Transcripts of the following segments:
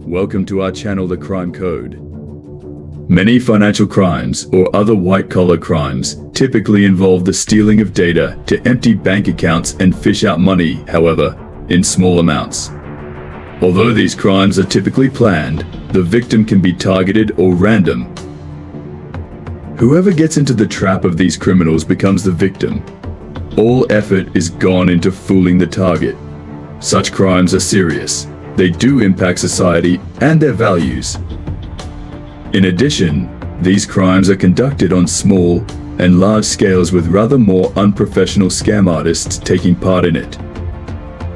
Welcome to our channel, The Crime Code. Many financial crimes or other white-collar crimes typically involve the stealing of data to empty bank accounts and fish out money, however, in small amounts. Although these crimes are typically planned, the victim can be targeted or random. Whoever gets into the trap of these criminals becomes the victim. All effort is gone into fooling the target. Such crimes are serious. They do impact society and their values. In addition, these crimes are conducted on small and large scales with rather more unprofessional scam artists taking part in it.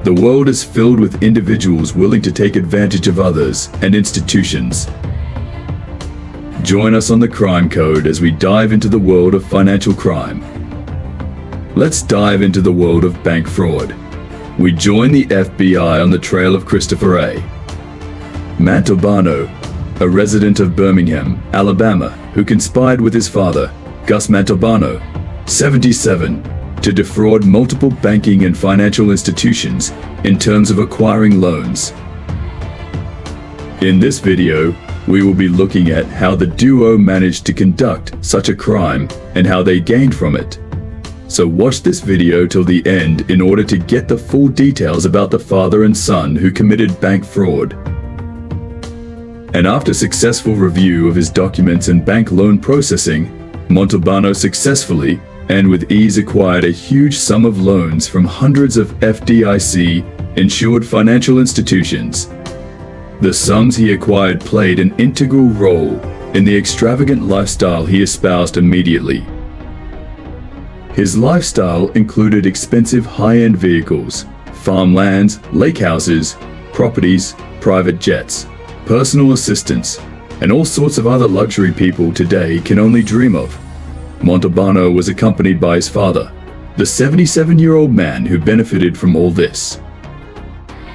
The world is filled with individuals willing to take advantage of others and institutions. Join us on The Crime Code as we dive into the world of financial crime. Let's dive into the world of bank fraud. We join the FBI on the trail of Christopher A. Mantovano, a resident of Birmingham, Alabama, who conspired with his father, Gus Mantovano, 77, to defraud multiple banking and financial institutions in terms of acquiring loans. In this video, we will be looking at how the duo managed to conduct such a crime and how they gained from it. So watch this video till the end in order to get the full details about the father and son who committed bank fraud. And after successful review of his documents and bank loan processing, Mantovano successfully and with ease acquired a huge sum of loans from hundreds of FDIC-insured financial institutions. The sums he acquired played an integral role in the extravagant lifestyle he espoused immediately. His lifestyle included expensive high-end vehicles, farmlands, lake houses, properties, private jets, personal assistants, and all sorts of other luxury people today can only dream of. Mantovano was accompanied by his father, the 77-year-old man who benefited from all this.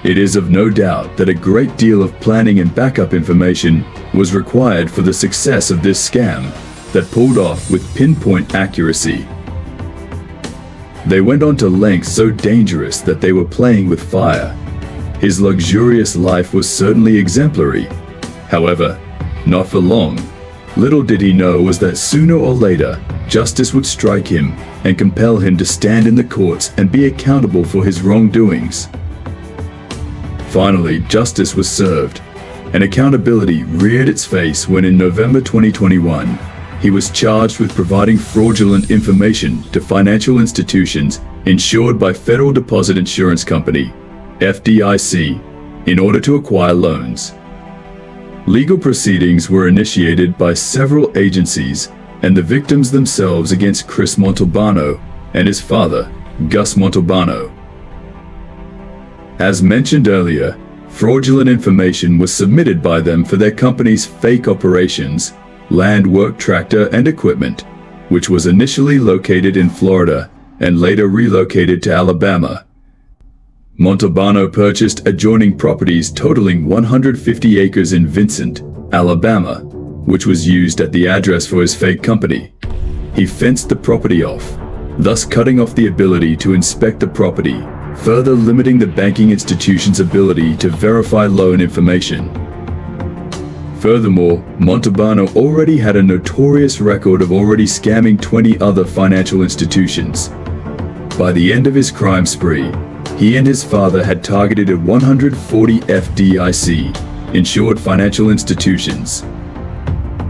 It is of no doubt that a great deal of planning and backup information was required for the success of this scam that pulled off with pinpoint accuracy. They went on to lengths so dangerous that they were playing with fire. His luxurious life was certainly exemplary. However, not for long. Little did he know was that sooner or later, justice would strike him and compel him to stand in the courts and be accountable for his wrongdoings. Finally, justice was served, and accountability reared its face when in November 2021, he was charged with providing fraudulent information to financial institutions insured by Federal Deposit Insurance Company, FDIC, in order to acquire loans. Legal proceedings were initiated by several agencies and the victims themselves against Chris Mantovano and his father, Gus Mantovano. As mentioned earlier, fraudulent information was submitted by them for their company's fake operations, land work tractor and equipment, which was initially located in Florida and later relocated to Alabama. Mantovano purchased adjoining properties totaling 150 acres in Vincent, Alabama, which was used at the address for his fake company. He fenced the property off, thus cutting off the ability to inspect the property, further limiting the banking institution's ability to verify loan information. Furthermore, Mantovano already had a notorious record of already scamming 20 other financial institutions. By the end of his crime spree, he and his father had targeted 140 FDIC-insured financial institutions.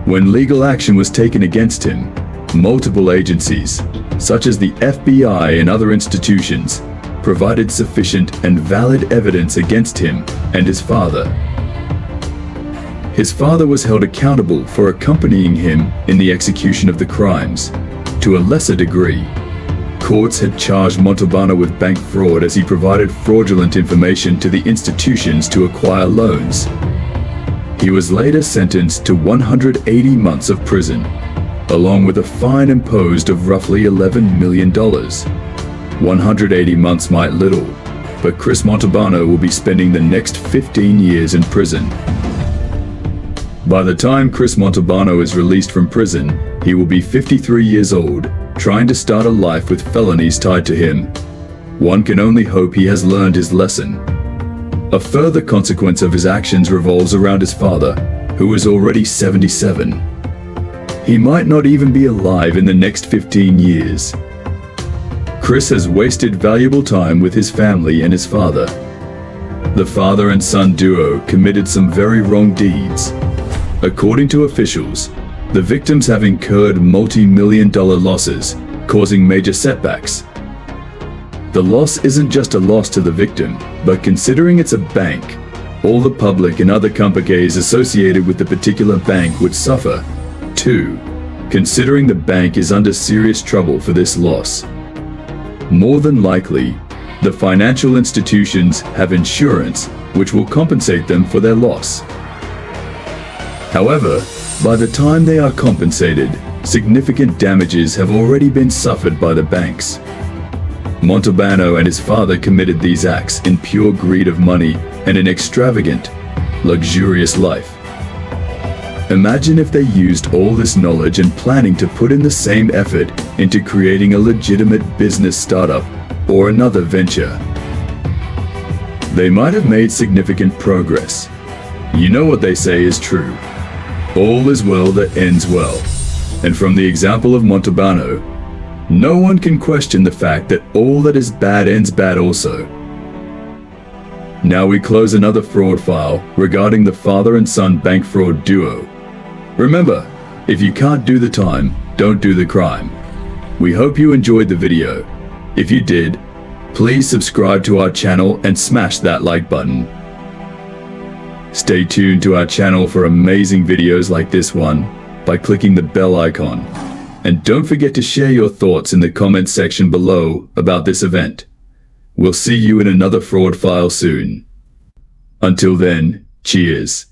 When legal action was taken against him, multiple agencies, such as the FBI and other institutions, provided sufficient and valid evidence against him and his father. His father was held accountable for accompanying him in the execution of the crimes, to a lesser degree. Courts had charged Mantovano with bank fraud as he provided fraudulent information to the institutions to acquire loans. He was later sentenced to 180 months of prison, along with a fine imposed of roughly $11 million. 180 months might little, but Chris Mantovano will be spending the next 15 years in prison. By the time Chris Mantovano is released from prison, he will be 53 years old, trying to start a life with felonies tied to him. One can only hope he has learned his lesson. A further consequence of his actions revolves around his father, who is already 77. He might not even be alive in the next 15 years. Chris has wasted valuable time with his family and his father. The father and son duo committed some very wrong deeds. According to officials, the victims have incurred multi-million-dollar losses, causing major setbacks. The loss isn't just a loss to the victim, but considering it's a bank, all the public and other companies associated with the particular bank would suffer, too, considering the bank is under serious trouble for this loss. More than likely, the financial institutions have insurance which will compensate them for their loss. However, by the time they are compensated, significant damages have already been suffered by the banks. Montalbano and his father committed these acts in pure greed of money and an extravagant, luxurious life. Imagine if they used all this knowledge and planning to put in the same effort into creating a legitimate business startup or another venture. They might have made significant progress. You know what they say is true. All is well that ends well. And from the example of Montalbano, no one can question the fact that all that is bad ends bad also. Now we close another fraud file regarding the father and son bank fraud duo. Remember, if you can't do the time, don't do the crime. We hope you enjoyed the video. If you did, please subscribe to our channel and smash that like button. Stay tuned to our channel for amazing videos like this one by clicking the bell icon. And don't forget to share your thoughts in the comments section below about this event. We'll see you in another fraud file soon. Until then, cheers.